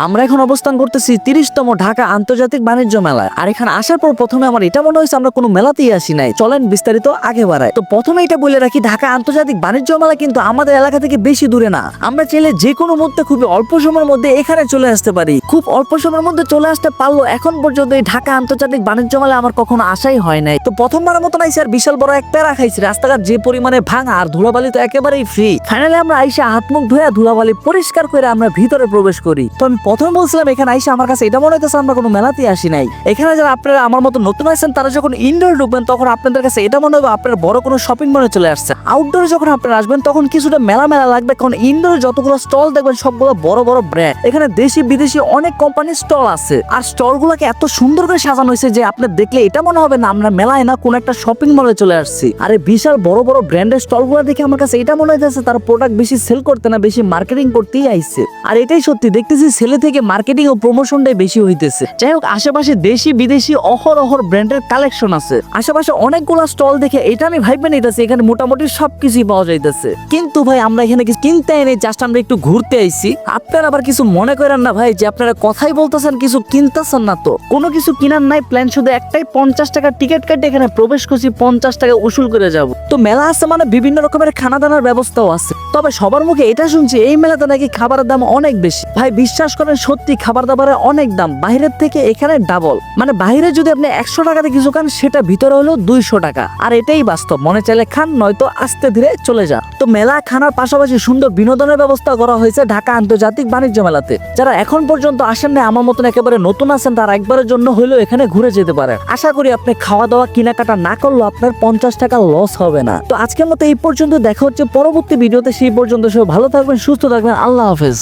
আমরা এখন অবস্থান করতেছি 30তম ঢাকা আন্তর্জাতিক বাণিজ্য মেলায়। আর এখানে আসার পর প্রথমে আমার এটা মনে হয়েছে আমরা কোনো মেলাতেই আসি নাই। চলেন বিস্তারিত আগে বাড়াই। তো প্রথমে এটা বলে রাখি, ঢাকা আন্তর্জাতিক বাণিজ্য মেলা কিন্তু আমাদের এলাকা থেকে বেশি দূরে না। আমরা চাইলে যে কোনো মুহূর্তে খুবই অল্প সময়ের মধ্যে এখানে চলে আসতে পারি। খুব অল্প সময়ের মধ্যে চলে আসতে পারলো। এখন পর্যন্ত এই ঢাকা আন্তর্জাতিক বাণিজ্য মেলা আমার কখনো আসাই হয় নাই। তো প্রথমবারের মতন আইসি আর বিশাল বড় এক প্যারা খাইছি। রাস্তাঘাট যে পরিমাণে ভাঙা আর ধুলাবালি তো একেবারেই ফ্রি। ফাইনালি আমরা আইসা হাত মুখ ধুয়ে ধুলাবালি পরিষ্কার করে আমরা ভিতরে প্রবেশ করি। তো আমি প্রথমে বলছিলাম এখানে আইসা আমার কাছে এটা মনে হইতেছে আমরা কোনো মেলাতেই আসি নাই। এখানে যারা আপনারা আমার মতো নতুন আছেন তারা যখন ইনডোর ঢুকবেন তখন আপনাদের কাছে এটা মনে হবে আপনারা বড় কোনো শপিং মলে চলে আসছে। আউটডোরে যখন আপনারা আসবেন তখন কিছুটা মেলা মেলা লাগবে, কারণ ইনডোরে যতগুলো স্টল দেখবেন সবগুলো বড় বড় ব্র্যান্ড। এখানে দেশি বিদেশি অনেক কোম্পানির স্টল আছে। আর স্টল গুলোকে এত সুন্দর করে সাজানো হয়েছে যে আপনি দেখলে এটা মনে হবে না আমরা মেলায় না কোন একটা শপিং মলে চলে আসছি। আর এই বিশাল বড় বড় ব্র্যান্ডের স্টল গুলো দেখে আমার কাছে এটা মনে হইতেছে তারা প্রোডাক্ট বেশি সেল করতে না, বেশি মার্কেটিং করতেই আইছে। আর এটাই সত্যি, দেখতেছি ছেলে থেকে মার্কেটিং ও প্রমোশনটাই বেশি হইতেছে। যাই হোক, আশেপাশে দেশি বিদেশি অহরহ ব্র্যান্ডের কালেকশন আছে। আশেপাশে অনেকগুলো স্টল দেখে এটা আমি ভাইবে নিতেছি এখানে মোটামুটি সবকিছুই পাওয়া যাইতেছে। কিন্তু ভাই আমরা এখানে কিছু কিনতে আইনি, জাস্ট আমরা একটু ঘুরতে আইছি। আপনারা আবার কিছু মনে করেন না ভাই যে আপনারা কথাই বলতেছেন কিছু কিনতেছেন না। তো কোনো কিছু কিনার নাই, প্ল্যান শুধু একটাই, 50 টাকার টিকিট কাটে এখানে প্রবেশ করছি, 50 টাকা উসুল করে যাব। তো মেলা আছে মানে বিভিন্ন রকমের খানা দানার ব্যবস্থাও আছে। তবে সবার মুখে এটা শুনছি এই মেলাতে নাকি খাবারের দাম অনেক বেশি। ভাই বিশ্বাস করেন সত্যি খাবার দাবারের অনেক দাম, বাইরের থেকে এখানে ডাবল। মানে বাইরে যদি আপনি 100 টাকাতে কিছু খান সেটা ভিতরে হলো 200 টাকা। আর এটাই বাস্তব, মনে চাইলে খান নয়তো আস্তে ধীরে চলে যান। তো মেলা খানার পাশাপাশি সুন্দর বিনোদনের ব্যবস্থা করা হয়েছে ঢাকা আন্তর্জাতিক বাণিজ্য মেলাতে। যারা এখন পর্যন্ত আসেন না, আমার মতন একেবারে নতুন আছেন, তারা একবারের জন্য হইলেও এখানে ঘুরে যেতে পারে। আশা করি আপনি খাওয়া দাওয়া কেনাকাটা না করলেও আপনার 50 টাকা লস হবে না। তো আজকের মতো এই পর্যন্ত, দেখা হচ্ছে পরবর্তী ভিডিওতে। সেই পর্যন্ত সব ভালো থাকবেন, সুস্থ থাকবেন, আল্লাহ হাফেজ।